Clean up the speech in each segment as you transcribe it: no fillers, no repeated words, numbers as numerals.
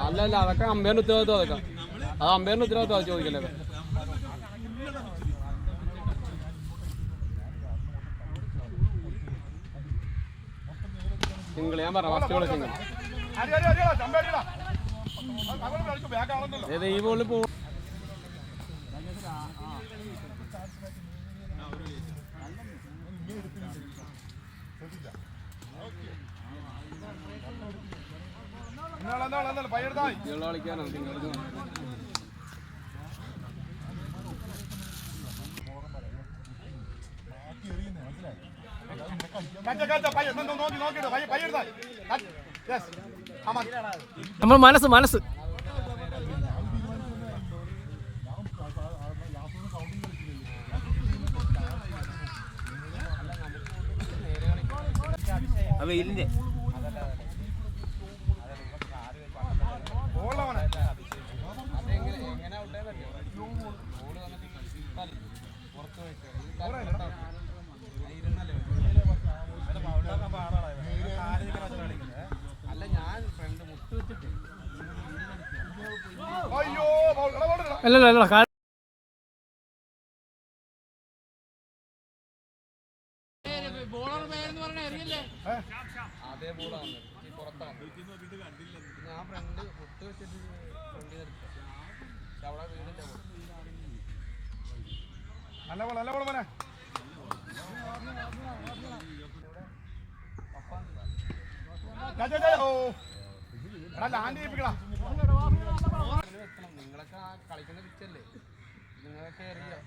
അല്ലല്ല അതൊക്കെ അമ്പയറിന് ഉത്തരവാദിത്വം അതൊക്കെ അത് അമ്പയറിന് ഉത്തരവാദിത്വം ചോദിക്കല്ലേ. സിംഗിൾ ഞാൻ പറഞ്ഞു ഫസ്റ്റ് ബോൾ സിംഗിൾ. ഈ ബോളിൽ പോകും. കളിക്കാനോ നമ്മൾ മനസ്സ് മനസ്സ് വെയിലിന്റെ അല്ലല്ല അതേ ബോളാണ് പുറത്താണ്. ഞാൻ ഫ്രണ്ട് മുട്ട് വെച്ചിട്ട് ഫ്രണ്ടിൽ നിർത്തി അവിടെ വീടിന്റെ നിങ്ങളൊക്കെ കളിക്കുന്ന പിച്ചല്ലേ, നിങ്ങളൊക്കെ അറിയാം.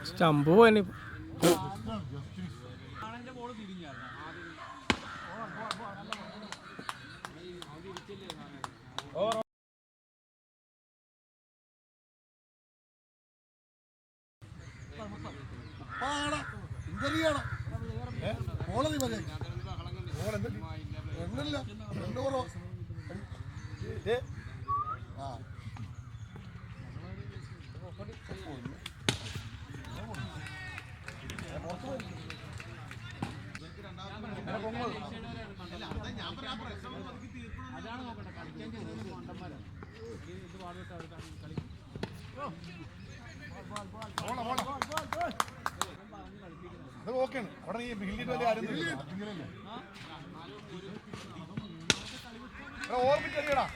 സ്റ്റമ്പ് പോയി. ഓക്കെയാണ് അവിടെ ഈ ബിൽഡിൽ വലിയ ആരും ഓർമ്മിച്ചറിയടാ.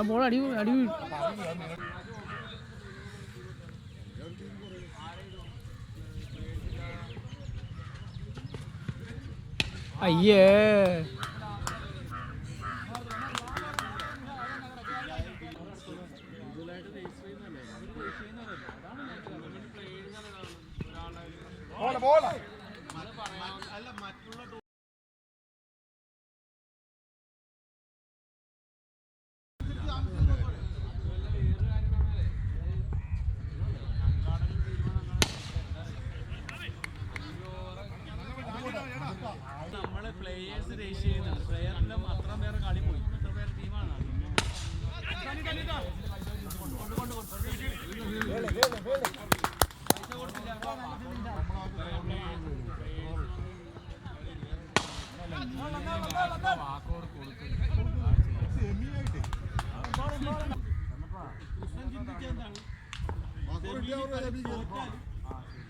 ബോൾ അടി അടി അയ്യേ നമ്മള് പ്ലേയേഴ്സ് രജിസ്റ്റർ ചെയ്യുന്നുണ്ട്. പ്ലെയറിന്റെ അത്ര പേരെ കളി പോയി. എത്ര പേര് ടീമാണ്?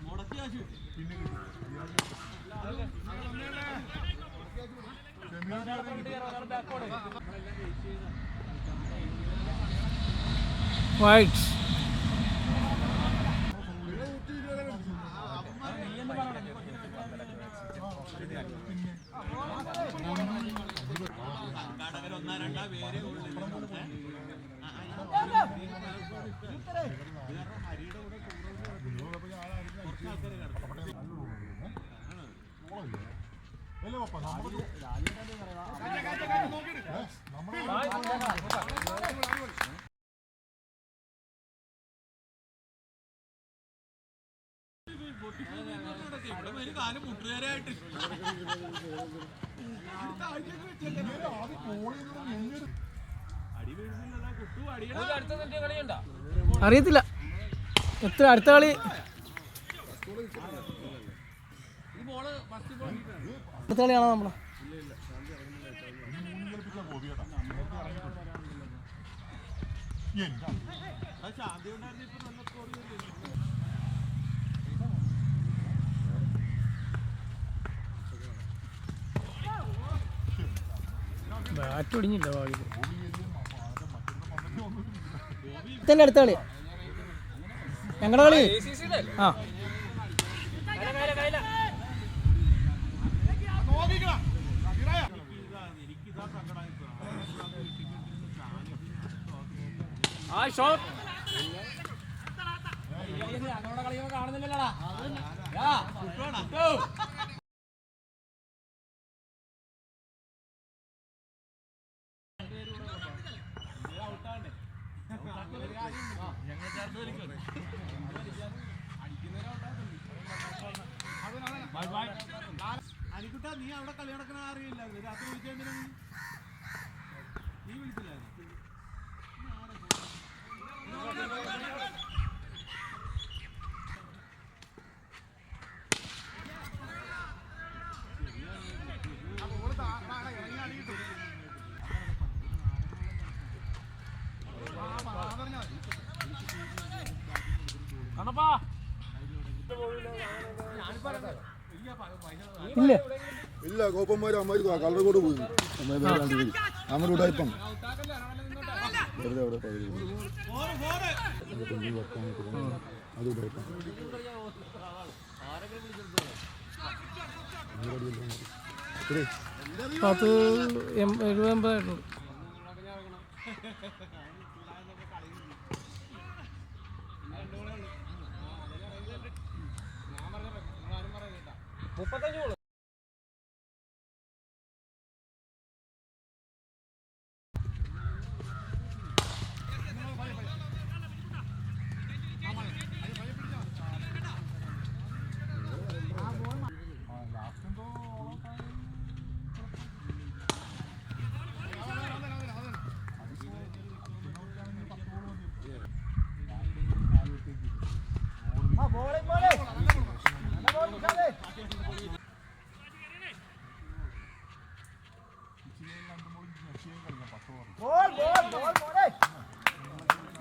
മുടക്കി ആശു വൈറ്റ്. അറിയത്തില്ല എത്ര അടുത്ത കളി. അടുത്ത കളിയാണോ നമ്മളെ? ബാറ്റ് ഒടിഞ്ഞില്ല ഭാഗ്യം. തന്നെ അടുത്ത കളി ഞങ്ങളുടെ കളി. ആ കാണുന്നില്ലടാ. അനിക്കുട്ടാ, നീ അവിടെ കളി നടക്കണ അറിയില്ല. രാത്രി വിളിച്ചെന്തിനാ നീ വിളിച്ചില്ല? ഇല്ല ഇല്ല കോപ്പന്മാർ അമ്മ കളർ കോഡ് പോയി നമ്മുടെ ഉടായിപ്പം അത് ഉടായിപ്പം പത്ത് 70-80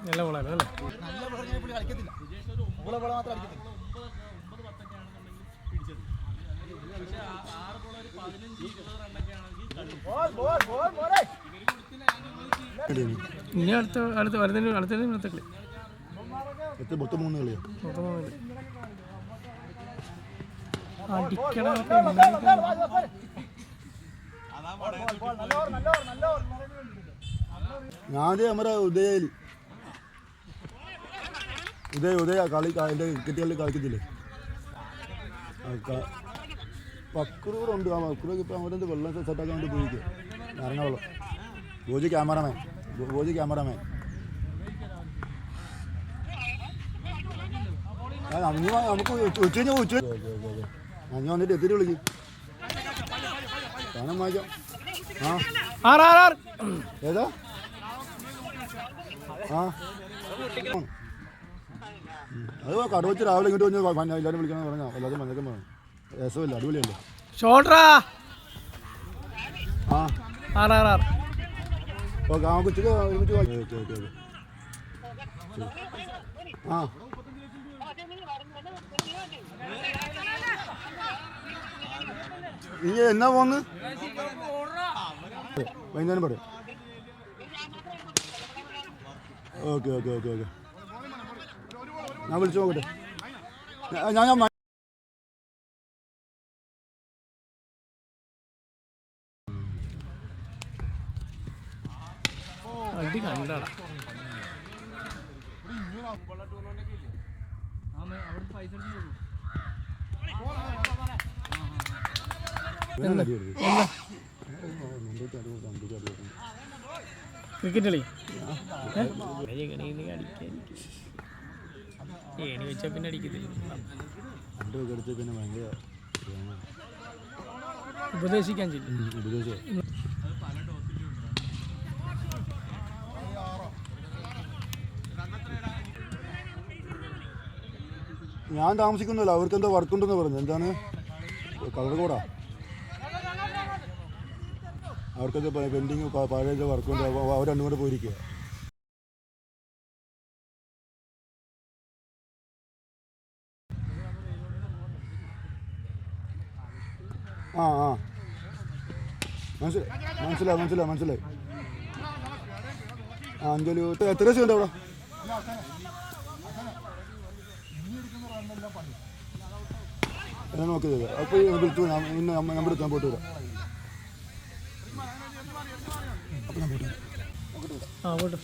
നല്ല ബോളായിരുന്നു അല്ലേ? ഇനി അടുത്ത വരുന്നതിന് അടുത്ത കളി മൊത്തം 3 കളിയോ? അടിക്കട ഞാനേ നമ്മുടെ ഉദയ കളി എൻ്റെ ക്രിക്കറ്റ് കളി കളിക്കത്തില്ലേ? പക്രൂറുണ്ട്. ആ പക്രൂർക്ക് ഇപ്പം അവരെന്ത് വെള്ളം സെറ്റാക്കാൻ വേണ്ടി പോയിക്കുക. ഇറങ്ങാവുള്ളൂ. ഗോജി ക്യാമറമാൻ നമുക്ക് ഉച്ച ഞാൻ വന്നിട്ട് എത്തിരി വിളിക്കും. കാണാൻ വായിക്കാം. ഏതാ? അത് കടവച്ച് രാവിലെ ഇങ്ങോട്ട് വന്ന് എല്ലാവരും വിളിക്കണം പറഞ്ഞാൽ എല്ലാവരും വന്നേക്കാൻ പറഞ്ഞു. രസമില്ല, അടിപൊളിയല്ലേ? ഓക്കെ, നമുക്ക് ഉച്ചക്ക് ഒരുമിച്ച് ഓക്കെ. നീ എന്നാ പോന്ന്? വൈകുന്നേരം പറയാം. ഓക്കെ. ഞാൻ വിളിച്ചു നോക്കട്ടെ. ഞാൻ അടി കണ്ടാടാ. ക്രിക്കറ്റ് കളി ഏണി വെച്ചാൽ പിന്നെ അടിക്കത്തില്ല. പിന്നെ ഭയങ്കര ഉപദേശിക്കാൻ ചെയ്യും. ഉപദേശം ഞാൻ താമസിക്കുന്നില്ല, അവർക്ക് എന്തോ വർക്കുണ്ടെന്ന് പറഞ്ഞു. എന്താണ് കളർകോടാ, അവർക്കെന്തോ പെൻഡിങ് പഴയ വർക്കുണ്ട്. അവർ രണ്ടും കൂടെ പോയിരിക്കുക. ആ ആ മനസ്സിലായി. ആ അഞ്ജലി എത്ര ദിവസം ഉണ്ട് അവിടെ? ഞാൻ നോക്കിയത് അപ്പോൾ വിളിച്ചു. ഇന്ന് നമ്പർ എടുത്ത് ഞാൻ പോയിട്ട് വരാം. അപ്പോൾ ഞാൻ പോയിട്ട് വരാം. ആ പോട്ടെ.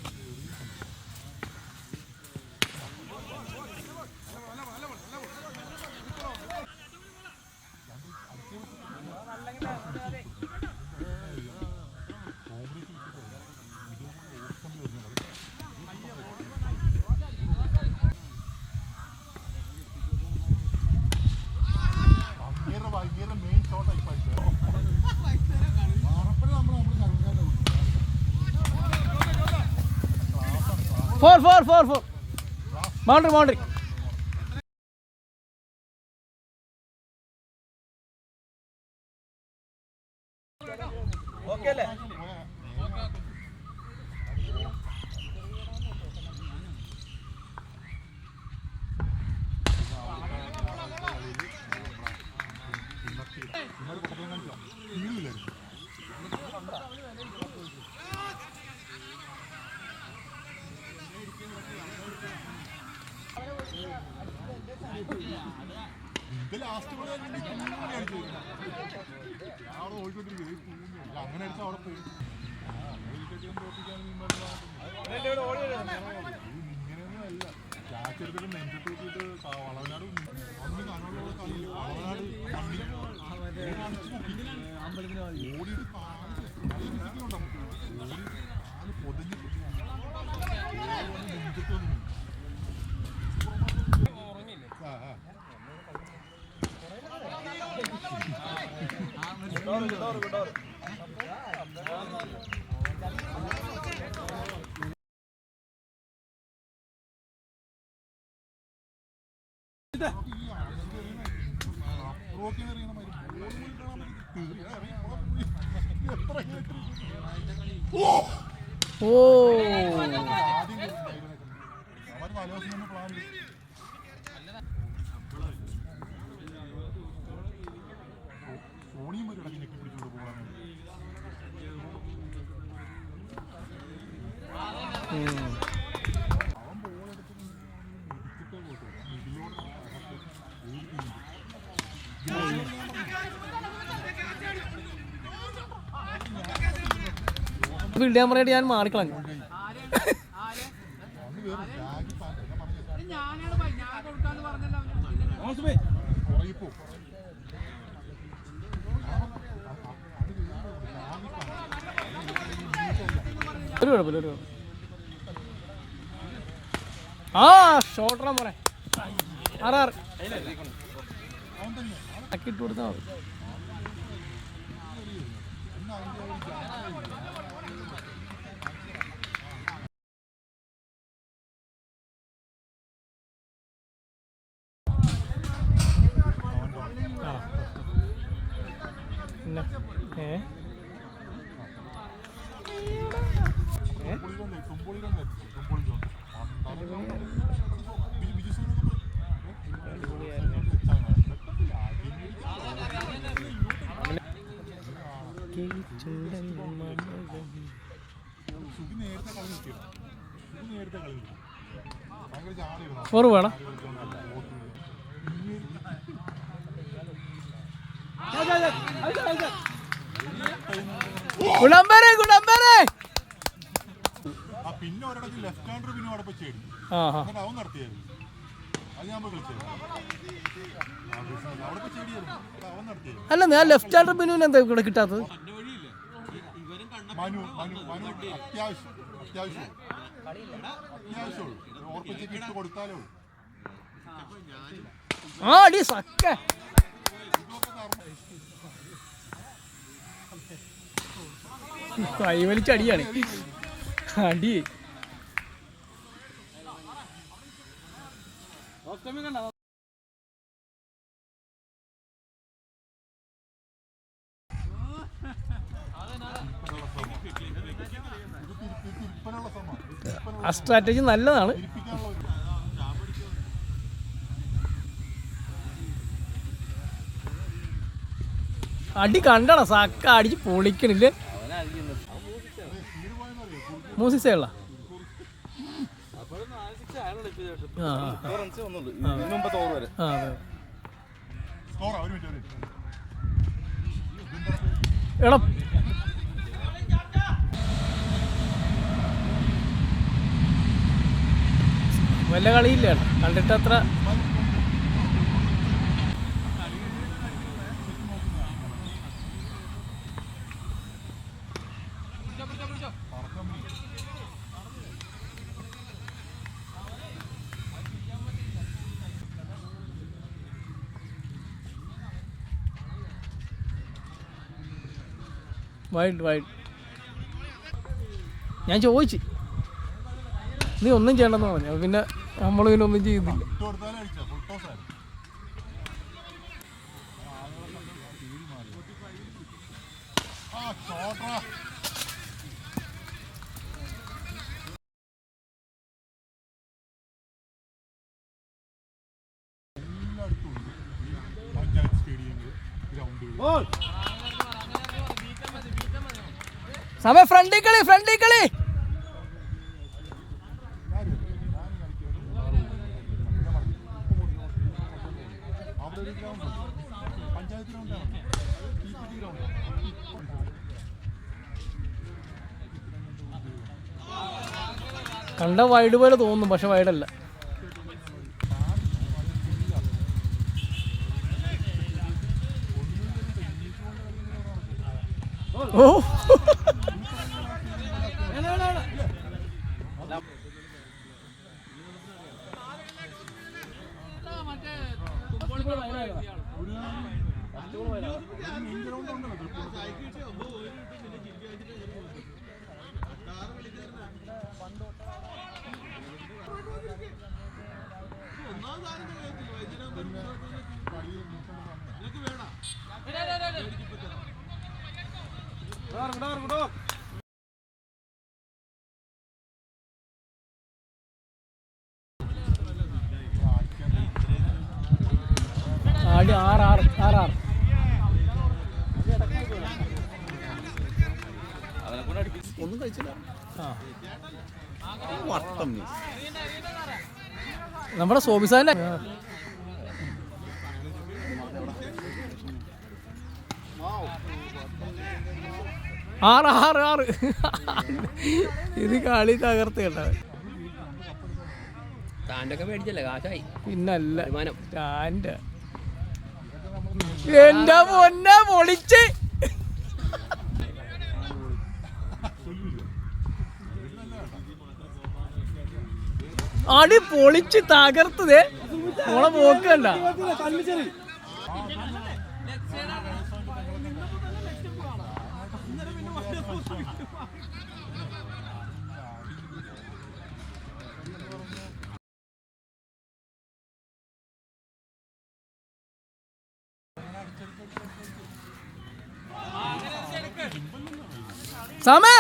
Four. Boundary. Okay, le. അങ്ങനെ അടിച്ചാൽ അവിടെ പോയി ഇങ്ങനെയൊന്നും അല്ല. ക്യാച്ച് എടുത്തിട്ട് നെഞ്ചിട്ട് വെച്ചിട്ട് വളവനാട് അന്ന് കനോടുള്ള കളി വളവനാട് ഓടിയിട്ട് കാല് പൊതിഞ്ഞ് നെഞ്ചിട്ട് വന്നു. സോണിയും ഒരു ഇടയ്ക്ക് ഞെക്കി പിടിച്ചോണ്ട് പോകാൻ അവൻ ബോളെടുത്ത് ഇടിച്ചിട്ടേ പോട്ടു ഇതിലോട്ട് വിളിയാൻ പറയായിട്ട് ഞാൻ മാറിക്കളഞ്ഞു. ഒരു കുഴപ്പമില്ല. ആ ഷോർട്ടറാൻ പറയാം. 6 ഇട്ട് കൊടുത്താൽ മതി. നേരത്തെ കളി ഭയങ്കര ചാടിയിരുന്നു. 4 വേണം. ഗുണമ്പരെ ആ പിന്നെ ഒരിടത്ത് ലെഫ്റ്റ് ഹാൻഡർ പിന്നെ അവിടെ പോയി ചേടി അവൻ നടത്തിയായിരുന്നു. അത് ഞാൻ പോയി കളിച്ചത് അവിടെ പോയി ചേടിയായിരുന്നു. അവൻ നടത്തിയായിരുന്നു. അല്ല ഞാൻ ലെഫ്റ്റ് ഹാൻഡർ ബിനുവിന് എന്താ ഇവിടെ കിട്ടാത്തത്? മനു അത്യാവശ്യം ഓർപ്പിച്ചേക്ക് ഇട്ട് കൊടുത്താലോ. ആ അടി സക്ക കൈവലിച്ച അടിയാണ് അടി. ആ സ്ട്രാറ്റജി നല്ലതാണ്. അടി കണ്ടണ സക്ക അടിച്ച് പൊളിക്കണില്ലേ? മൂസിസേള എടാ വല്ല കളിയില്ല കണ്ടിട്ട് അത്ര. വൈഡ് ഞാൻ ചോദിച്ചു നീ ഒന്നും ചെയ്യണ്ടെന്ന് പറഞ്ഞു. പിന്നെ നമ്മൾ പിന്നെ ഒന്നും ചെയ്യുന്നില്ല. സമയ ഫ്രണ്ടിൽ കളി കണ്ട വൈഡ് പോലെ തോന്നും, പക്ഷെ വൈഡല്ല. ഓ ആടി 6 ഒന്നും കഴിച്ചില്ല. നമ്മുടെ സോബിസാന്റെ 6 ഇത് കളി തകർത്ത് കേട്ടോ. പിന്നല്ല സ്റ്റാൻഡ് എന്റെ പൊന്നെ പൊളിച്ച് അടി പൊളിച്ച് തകർത്തതേ. ഓളെ പോക്കണ്ട. സമയ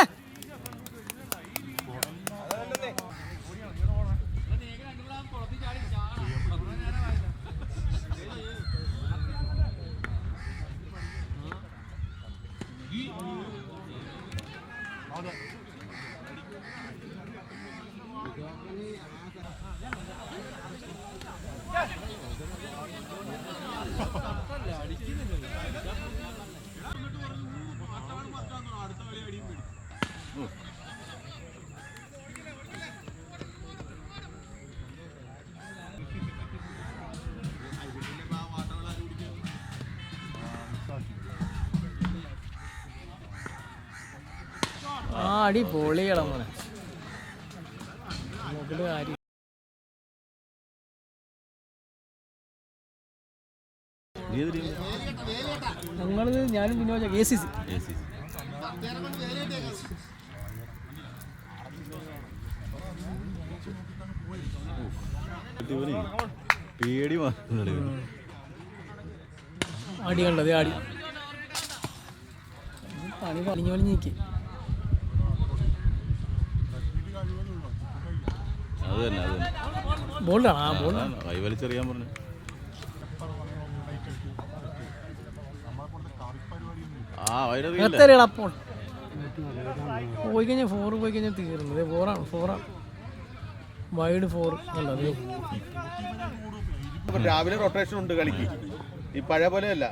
ആ അടി പൊളികളാ മോനെ നോക്കിട്ട് കാര്യം. ഞങ്ങള് ഞാനും വിനോദ KCC. പേടി അടി കണ്ടത് അടി പണി പണിഞ്ഞു പണിഞ്ഞ് നിൽക്കി. അത് തന്നെ ബോളിലാണ് ആ ബോളിലാണ് കൈ വലിച്ചെറിയാൻ പറഞ്ഞു. എത്രയാണ് അപ്പോൾ പോയി കഴിഞ്ഞാൽ 4 പോയി കഴിഞ്ഞാൽ തീർന്നത്. 4ആണ് വൈഡ് 4 നല്ലത്. രാവിലെ റൊട്ടേഷൻ ഉണ്ട് കളിക്ക്. ഈ പഴയ പോലെ അല്ല.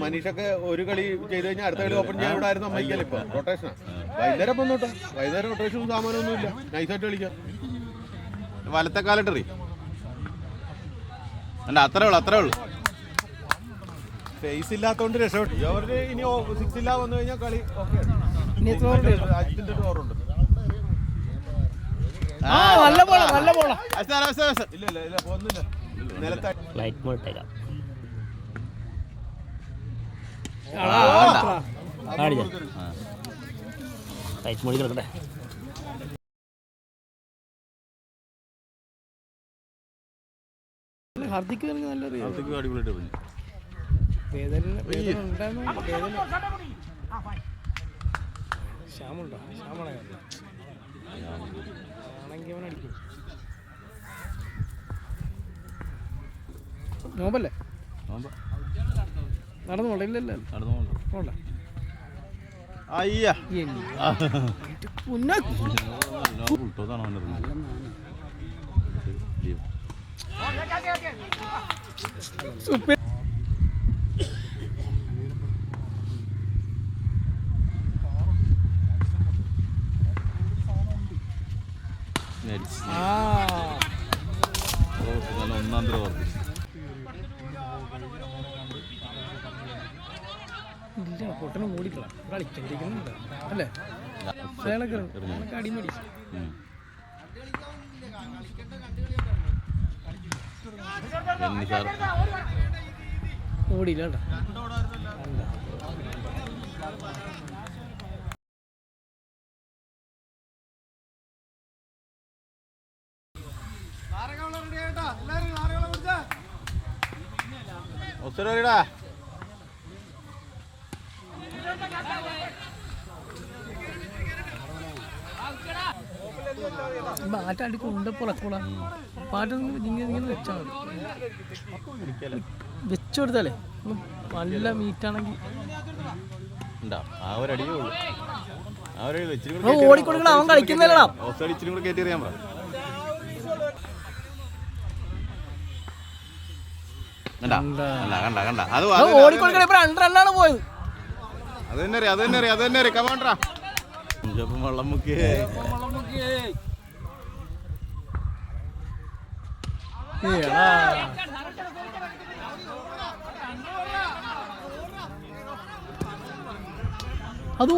മനീഷൊക്കെ ഒരു കളി ചെയ്ത് കഴിഞ്ഞാൽ അടുത്ത കളി ഓപ്പൺ ചെയ്യാൻ ഇവിടെ ആയിരുന്നു അമ്മയ്ക്കല്ല. ഇപ്പൊ റൊട്ടേഷനാ. വൈകുന്നേരം വന്നോട്ടെ. വൈകുന്നേരം റൊട്ടേഷനും സാമാനമൊന്നും ഇല്ല. നൈസായിട്ട് കളിക്കാം. വലത്തെ കാലട്ടറി അല്ല, അത്രേ ഉള്ളൂ. ഫേസ് ഇല്ലാത്തതുകൊണ്ട് രക്ഷപ്പെട്ടു. അവര് ഇനി 6 ഇല്ലാ വന്നു കഴിഞ്ഞാൽ കളി ഓക്കെ. അജിത്തിന്റെ ഓറുണ്ട്. ഇല്ല പോകുന്നില്ല. നിലത്തായി ഹാർദിക്ക് നല്ലൊരു അടിപൊളിയായിട്ട് പറഞ്ഞു. ശ്യാമുണ്ടോ? ശ്യാമാണെങ്കിൽ അവൻ അടിക്കും. നോമ്പല്ലേ നടന്നോളെ? ഇല്ലല്ലോ നടന്നോള. അയ്യാ സൂപ്പർ. ഒന്നാം തരം ഇല്ല പൊട്ടനും ഓടിക്കളാം കളിക്കണ്ടിരിക്കുന്നുണ്ട് അല്ലേ? അടിമടി ഓടിയില്ല കേട്ടോ. മാറ്റാണ്ടി കൊണ്ടപ്പോള പാട്ടൊന്നും ഇങ്ങനെ വെച്ചാൽ മതി. വെച്ചുകൊടുത്താലേ നല്ല മീറ്റാണെങ്കിൽ ഓടിക്കൊടുക്കണം. അവൻ കളിക്കുന്നില്ലടാ. ഓടിക്കൊടുക്കണ ഇപ്പൊ 2 റണ്ണാണ് പോയത്. അത് തന്നെ കമാൻഡറാ. വെള്ളം മുക്കി അത്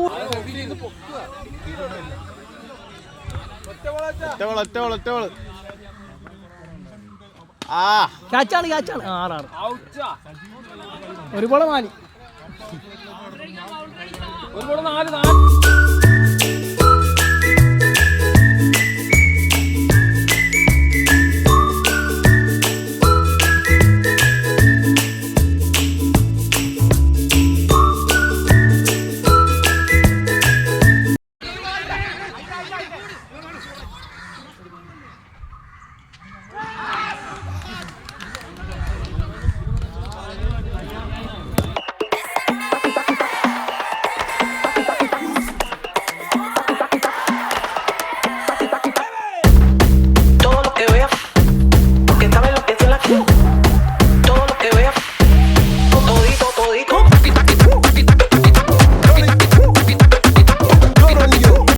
ഒറ്റവള്. ക്യാച്ചാണ് 6 ഒരുപോലെ 4 4